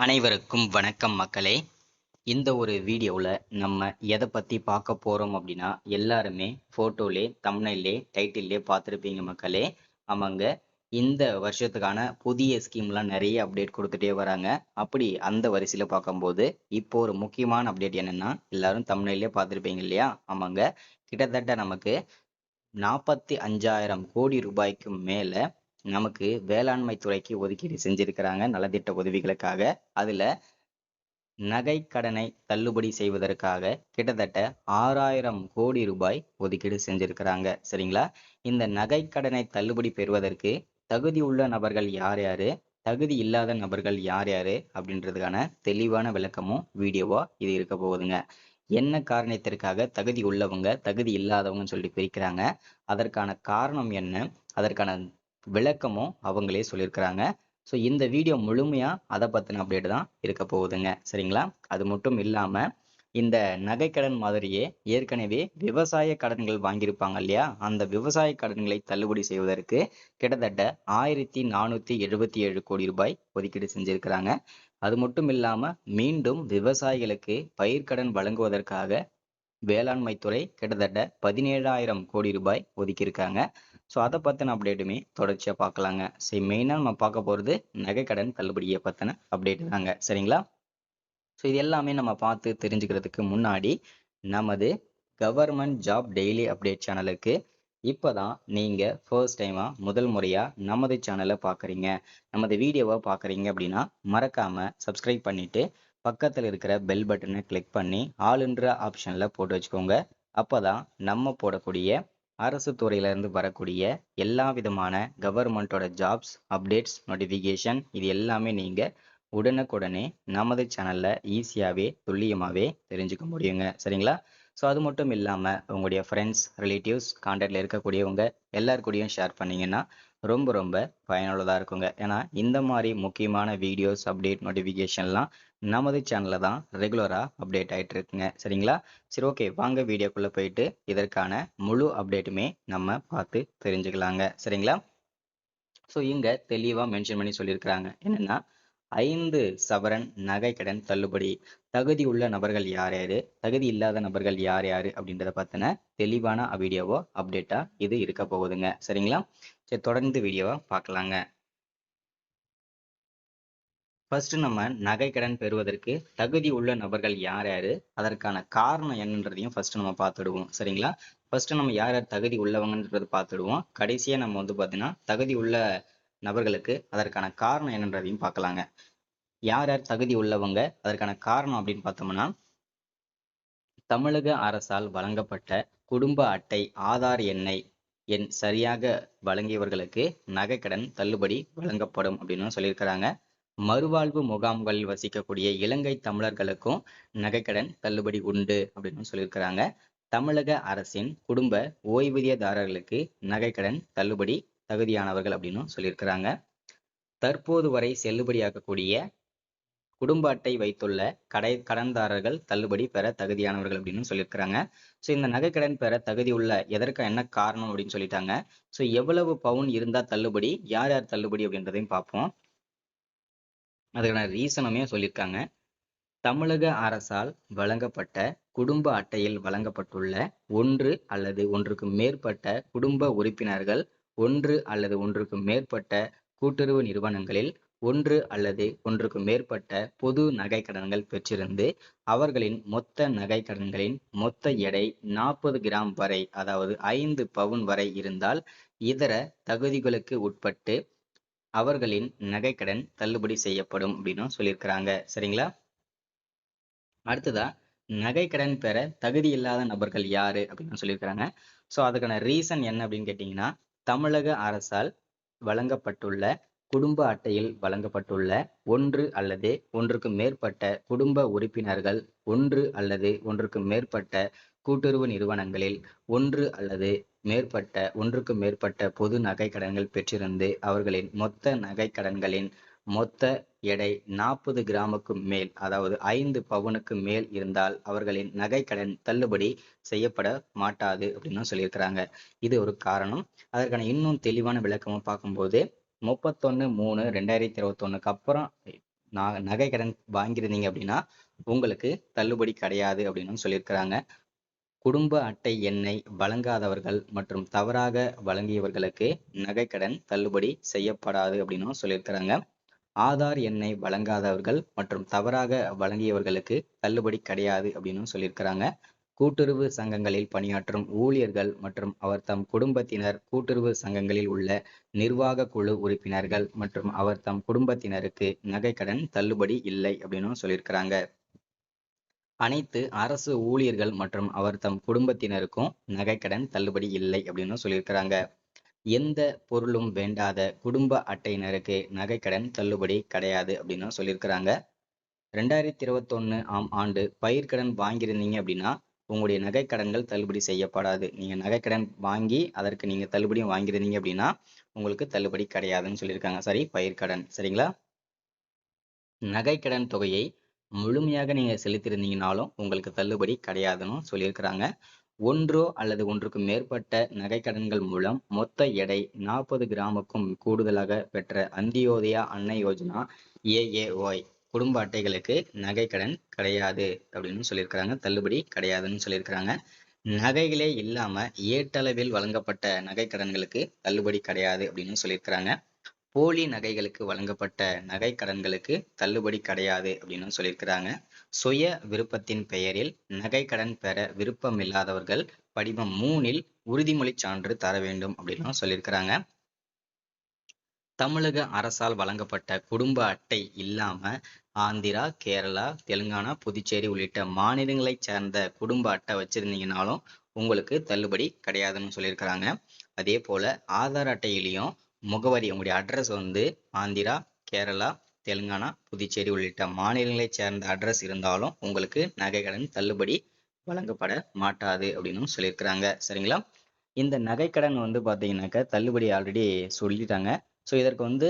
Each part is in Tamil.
அனைவருக்கும் வணக்கம் மக்களே. இந்த ஒரு வீடியோவில் நம்ம எதை பற்றி பார்க்க போகிறோம் அப்படின்னா, எல்லாருமே ஃபோட்டோலே தம்ப்நெயிலே டைட்டில்லே பார்த்துருப்பீங்க மக்களே. ஆமாங்க, இந்த வருஷத்துக்கான புதிய ஸ்கீம்லாம் நிறைய அப்டேட் கொடுத்துட்டே வராங்க. அப்படி அந்த வரிசையில் பார்க்கும்போது இப்போ ஒரு முக்கியமான அப்டேட் என்னென்னா, எல்லாரும் தம்ப்நெயிலே பார்த்துருப்பீங்க இல்லையா? ஆமாங்க, கிட்டத்தட்ட நமக்கு 45,000 கோடி ரூபாய்க்கு மேலே நமக்கு வேளாண்மை துறைக்கு ஒதுக்கீடு செஞ்சிருக்கிறாங்க நலத்திட்ட உதவிகளுக்காக. அதுல நகை கடனை தள்ளுபடி செய்வதற்காக கிட்டத்தட்ட 6,000 கோடி ரூபாய் ஒதுக்கீடு செஞ்சிருக்கிறாங்க. சரிங்களா? இந்த நகை கடனை தள்ளுபடி பெறுவதற்கு தகுதி உள்ள நபர்கள் யார் யாரு, தகுதி இல்லாத நபர்கள் யார் யாரு அப்படின்றதுக்கான தெளிவான விளக்கமும் வீடியோவா இது இருக்க போகுதுங்க. என்ன காரணத்திற்காக தகுதி உள்ளவங்க தகுதி இல்லாதவங்கன்னு சொல்லி பிரிக்கிறாங்க, அதற்கான காரணம் என்ன, அதற்கான விளக்கமும் அவங்களே சொல்லியிருக்கிறாங்க. ஸோ இந்த வீடியோ முழுமையா அதை பற்றின அப்டேட் தான் இருக்க போகுதுங்க. சரிங்களா? அது மட்டும் இல்லாம இந்த நகைக்கடன் மாதிரியே ஏற்கனவே விவசாய கடன்கள் வாங்கியிருப்பாங்க இல்லையா, அந்த விவசாய கடன்களை தள்ளுபடி செய்வதற்கு கிட்டத்தட்ட 1,477 கோடி ரூபாய் ஒதுக்கீடு செஞ்சிருக்கிறாங்க. அது மட்டும் இல்லாம மீண்டும் விவசாயிகளுக்கு பயிர்க்கடன் வழங்குவதற்காக வேளாண்மை துறை கிட்டத்தட்ட 17,000 கோடி ரூபாய் ஒதுக்கியிருக்காங்க. ஸோ அதை பற்றின அப்டேட்டுமே தொடர்ச்சியாக பார்க்கலாங்க. சரி, மெயினாக நம்ம பார்க்க போகிறது நகைக்கடன் தள்ளுபடியை பற்றின அப்டேட் தாங்க. சரிங்களா? ஸோ இது எல்லாமே நம்ம பார்த்து தெரிஞ்சுக்கிறதுக்கு முன்னாடி நமது கவர்மெண்ட் ஜாப் டெய்லி அப்டேட் சேனலுக்கு இப்போதான் நீங்கள் ஃபர்ஸ்ட் டைமாக முதல் முறையாக நமது சேனலை பார்க்குறீங்க, நமது வீடியோவை பார்க்குறீங்க அப்படின்னா மறக்காமல் சப்ஸ்கிரைப் பண்ணிவிட்டு பக்கத்தில் இருக்கிற பெல் பட்டனை கிளிக் பண்ணி ஆளுன்ற ஆப்ஷனில் போட்டு வச்சுக்கோங்க. அப்போ தான் நம்ம போடக்கூடிய அரசு துறையிலேருந்து வரக்கூடிய எல்லா விதமான கவர்மெண்ட்டோட ஜாப்ஸ் அப்டேட்ஸ் நோட்டிஃபிகேஷன் இது எல்லாமே நீங்கள் உடனுக்குடனே நமது சேனலில் ஈஸியாகவே துல்லியமாகவே தெரிஞ்சுக்க முடியுங்க. சரிங்களா? ஸோ அது மட்டும் இல்லாமல் உங்களுடைய ஃப்ரெண்ட்ஸ் ரிலேட்டிவ்ஸ் கான்டாக்டில் இருக்கக்கூடியவங்க எல்லாருக்கூடையும் ஷேர் பண்ணிங்கன்னா ரொம்ப ரொம்ப பயனுள்ளதாக இருக்குங்க. ஏன்னா இந்த மாதிரி முக்கியமான வீடியோஸ் அப்டேட் நோட்டிஃபிகேஷன்லாம் நமது சேனலில் தான் ரெகுலராக அப்டேட் ஆகிட்டு இருக்குங்க. சரிங்களா? சரி, ஓகே, வாங்க வீடியோக்குள்ளே போயிட்டு இதற்கான முழு அப்டேட்டுமே நம்ம பார்த்து தெரிஞ்சுக்கலாங்க. சரிங்களா? ஸோ இங்கே தெளிவாக மென்ஷன் பண்ணி சொல்லியிருக்கிறாங்க என்னென்னா, 5 சவரன் நகை கடன் தள்ளுபடி. தகுதி உள்ள நபர்கள் யார் யாரு, தகுதி இல்லாத நபர்கள் யார் யாரு அப்படின்றத பற்றின தெளிவான வீடியோவோ அப்டேட்டாக இது இருக்க போகுதுங்க. சரிங்களா? சரி, தொடர்ந்து வீடியோவை பார்க்கலாங்க. ஃபர்ஸ்ட் நம்ம நகை கடன் பெறுவதற்கு தகுதி உள்ள நபர்கள் யார் யாரு, அதற்கான காரணம் என்னன்றதையும் ஃபர்ஸ்ட் நம்ம பார்த்துடுவோம். சரிங்களா? ஃபர்ஸ்ட் நம்ம யார் யார் தகுதி உள்ளவங்கன்றது பார்த்துடுவோம். கடைசியா நம்ம பார்த்தீங்கன்னா தகுதி உள்ள நபர்களுக்கு அதற்கான காரணம் என்னன்றதையும் பார்க்கலாங்க. யார் யார் தகுதி உள்ளவங்க, அதற்கான காரணம் அப்படின்னு பார்த்தோம்னா, தமிழக அரசால் வழங்கப்பட்ட குடும்ப அட்டை ஆதார் எண் சரியாக வழங்கியவர்களுக்கு நகைக்கடன் தள்ளுபடி வழங்கப்படும் அப்படின்னு சொல்லியிருக்கிறாங்க. மறுவாழ்வு முகாம்களில் வசிக்கக்கூடிய இலங்கை தமிழர்களுக்கும் நகைக்கடன் தள்ளுபடி உண்டு அப்படின்னு சொல்லியிருக்கிறாங்க. தமிழக அரசின் குடும்ப ஓய்வூதியதாரர்களுக்கு நகைக்கடன் தள்ளுபடி தகுதியானவர்கள் அப்படின்னு சொல்லியிருக்கிறாங்க. தற்போது வரை செல்லுபடியாகக்கூடிய குடும்ப அட்டை வைத்துள்ள கடன்தாரர்கள் தள்ளுபடி பெற தகுதியானவர்கள் அப்படின்னு சொல்லியிருக்கிறாங்க. ஸோ இந்த நகைக்கடன் பெற தகுதி உள்ள எதற்கு என்ன காரணம் அப்படின்னு சொல்லிட்டாங்க. ஸோ எவ்வளவு பவுன் இருந்தா தள்ளுபடி, யார் யார் தள்ளுபடி அப்படின்றதையும் பார்ப்போம். அதுக்கான ரீசனுமே சொல்லியிருக்காங்க. தமிழக அரசால் வழங்கப்பட்ட குடும்ப அட்டையில் வழங்கப்பட்டுள்ள ஒன்று அல்லது ஒன்றுக்கு மேற்பட்ட குடும்ப உறுப்பினர்கள் ஒன்று அல்லது ஒன்றுக்கு மேற்பட்ட கூட்டுறவு நிறுவனங்களில் ஒன்று அல்லது ஒன்றுக்கு மேற்பட்ட பொது நகை கடன்கள் பெற்றிருந்து அவர்களின் மொத்த நகை கடன்களின் மொத்த எடை 40 கிராம் வரை, அதாவது 5 பவுன் வரை இருந்தால் இதர தகுதிகளுக்கு உட்பட்டு அவர்களின் நகைக்கடன் தள்ளுபடி செய்யப்படும் அப்படின்னு சொல்லியிருக்கிறாங்க. சரிங்களா? அடுத்ததா நகைக்கடன் பெற தகுதி இல்லாத நபர்கள் யாரு அப்படின்னு சொல்லியிருக்கிறாங்க. ஸோ அதுக்கான ரீசன் என்ன அப்படின்னு கேட்டீங்கன்னா, தமிழக அரசால் வழங்கப்பட்டுள்ள குடும்ப அட்டையில் வழங்கப்பட்டுள்ள ஒன்று அல்லது ஒன்றுக்கு மேற்பட்ட குடும்ப உறுப்பினர்கள் ஒன்று அல்லது ஒன்றுக்கு மேற்பட்ட கூட்டுறவு நிறுவனங்களில் ஒன்று அல்லது ஒன்றுக்கு மேற்பட்ட பொது நகை கடன்கள் பெற்றிருந்து அவர்களின் மொத்த நகை கடன்களின் மொத்த எடை 40 கிராமுக்கு மேல், அதாவது 5 பவுனுக்கு மேல் இருந்தால் அவர்களின் நகை கடன் தள்ளுபடி செய்யப்பட மாட்டாது அப்படின்னு சொல்லியிருக்கிறாங்க. இது ஒரு காரணம். அதற்கான இன்னும் தெளிவான விளக்கமும் பார்க்கும்போது 31/3/2021 அப்புறம் நகை கடன் வாங்கியிருந்தீங்க அப்படின்னா உங்களுக்கு தள்ளுபடி கிடையாது அப்படின்னு சொல்லியிருக்கிறாங்க. குடும்ப அட்டை எண்ணை வழங்காதவர்கள் மற்றும் தவறாக வழங்கியவர்களுக்கு நகைக்கடன் தள்ளுபடி செய்யப்படாது அப்படின்னும் சொல்லியிருக்கிறாங்க. ஆதார் எண்ணை வழங்காதவர்கள் மற்றும் தவறாக வழங்கியவர்களுக்கு தள்ளுபடி கிடையாது அப்படின்னு சொல்லியிருக்கிறாங்க. கூட்டுறவு சங்கங்களில் பணியாற்றும் ஊழியர்கள் மற்றும் அவர் தம் குடும்பத்தினர், கூட்டுறவு சங்கங்களில் உள்ள நிர்வாக குழு உறுப்பினர்கள் மற்றும் அவர் தம் குடும்பத்தினருக்கு நகைக்கடன் தள்ளுபடி இல்லை அப்படின்னு சொல்லியிருக்கிறாங்க. அனைத்து அரசு ஊழியர்கள் மற்றும் அவர் தம் குடும்பத்தினருக்கும் நகைக்கடன் தள்ளுபடி இல்லை அப்படின்னு சொல்லியிருக்கிறாங்க. எந்த பொருளும் வேண்டாத குடும்ப அட்டையினருக்கு நகைக்கடன் தள்ளுபடி கிடையாது அப்படின்னு சொல்லியிருக்கிறாங்க. 2021 ஆண்டு பயிர்க்கடன் வாங்கியிருந்தீங்க அப்படின்னா உங்களுடைய நகைக்கடன்கள் தள்ளுபடி செய்யப்படாது. நீங்க நகைக்கடன் வாங்கி அதற்கு நீங்க தள்ளுபடியும் வாங்கியிருந்தீங்க அப்படின்னா உங்களுக்கு தள்ளுபடி கிடையாதுன்னு சொல்லியிருக்காங்க. சரி, பயிர்க்கடன் சரிங்களா. நகைக்கடன் தொகையை முழுமையாக நீங்க செலுத்தியிருந்தீங்கனாலும் உங்களுக்கு தள்ளுபடி கிடையாதுன்னு சொல்லியிருக்கிறாங்க. ஒன்றோ அல்லது ஒன்றுக்கு மேற்பட்ட நகைக்கடன்கள் மூலம் மொத்த எடை 40 கிராமுக்கும் கூடுதலாக பெற்ற அந்தியோதயா அன்ன யோஜனா ஏஏஒய் குடும்ப அட்டைகளுக்கு நகைக்கடன் கிடையாது அப்படின்னு சொல்லியிருக்கிறாங்க. தள்ளுபடி கிடையாதுன்னு சொல்லியிருக்கிறாங்க. நகைகளே இல்லாம ஏட்டளவில் வழங்கப்பட்ட நகைக்கடன்களுக்கு தள்ளுபடி கிடையாது அப்படின்னு சொல்லியிருக்கிறாங்க. போலி நகைகளுக்கு வழங்கப்பட்ட நகை கடன்களுக்கு தள்ளுபடி கிடையாது அப்படின்னு சொல்லியிருக்கிறாங்க. சுய விருப்பத்தின் பெயரில் நகை கடன் பெற விருப்பம் இல்லாதவர்கள் படிவம் 3இல் உறுதிமொழி சான்று தர வேண்டும் அப்படின்னு சொல்லியிருக்கிறாங்க. தமிழக அரசால் வழங்கப்பட்ட குடும்ப அட்டை இல்லாம ஆந்திரா, கேரளா, தெலுங்கானா, புதுச்சேரி உள்ளிட்ட மாநிலங்களை சேர்ந்த குடும்ப அட்டை வச்சிருந்தீங்கனாலும் உங்களுக்கு தள்ளுபடி கிடையாதுன்னு சொல்லியிருக்கிறாங்க. அதே போல ஆதார் அட்டையிலையும் முகவரி உங்களுடைய அட்ரஸ் வந்து ஆந்திரா, கேரளா, தெலுங்கானா, புதுச்சேரி உள்ளிட்ட மாநிலங்களை சேர்ந்த அட்ரஸ் இருந்தாலும் உங்களுக்கு நகைக்கடன் தள்ளுபடி வழங்கப்பட மாட்டாது அப்படின்னு சொல்லியிருக்கிறாங்க. சரிங்களா. இந்த நகைக்கடன் வந்து பாத்தீங்கன்னாக்க தள்ளுபடி ஆல்ரெடி சொல்லிட்டாங்க. ஸோ இதற்கு வந்து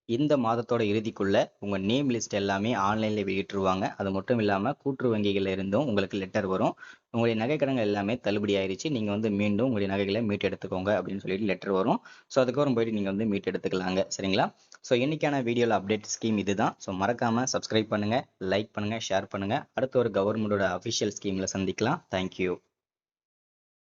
இந்த மாதத்தோட இறுதிக்குள்ள உங்க நேம் லிஸ்ட் எல்லாமே ஆன்லைன்ல வெளியிட்டுருவாங்க. அது மட்டும் இல்லாம கூட்டுறவு வங்கிகள்ல இருந்தும் உங்களுக்கு லெட்டர் வரும். உங்களுடைய நகைக்கடன்கள் எல்லாமே தள்ளுபடி ஆயிருச்சு. நீங்க வந்து மீண்டும் உங்களுடைய நகைகளை மீட்டு எடுத்துக்கோங்க அப்படின்னு சொல்லிட்டு லெட்டர் வரும். ஸோ அதுக்கப்புறம் போயிட்டு நீங்க வந்து மீட்டு எடுத்துக்கலாங்க. சரிங்களா. ஸோ இன்னைக்கான வீடியோல அப்டேட் ஸ்கீம் இதுதான். ஸோ மறக்காம சப்ஸ்கிரைப் பண்ணுங்க, லைக் பண்ணுங்க, ஷேர் பண்ணுங்க. அடுத்த ஒரு கவர்மெண்டோட அஃபிஷியல் ஸ்கீம்ல சந்திக்கலாம். தேங்க்யூ.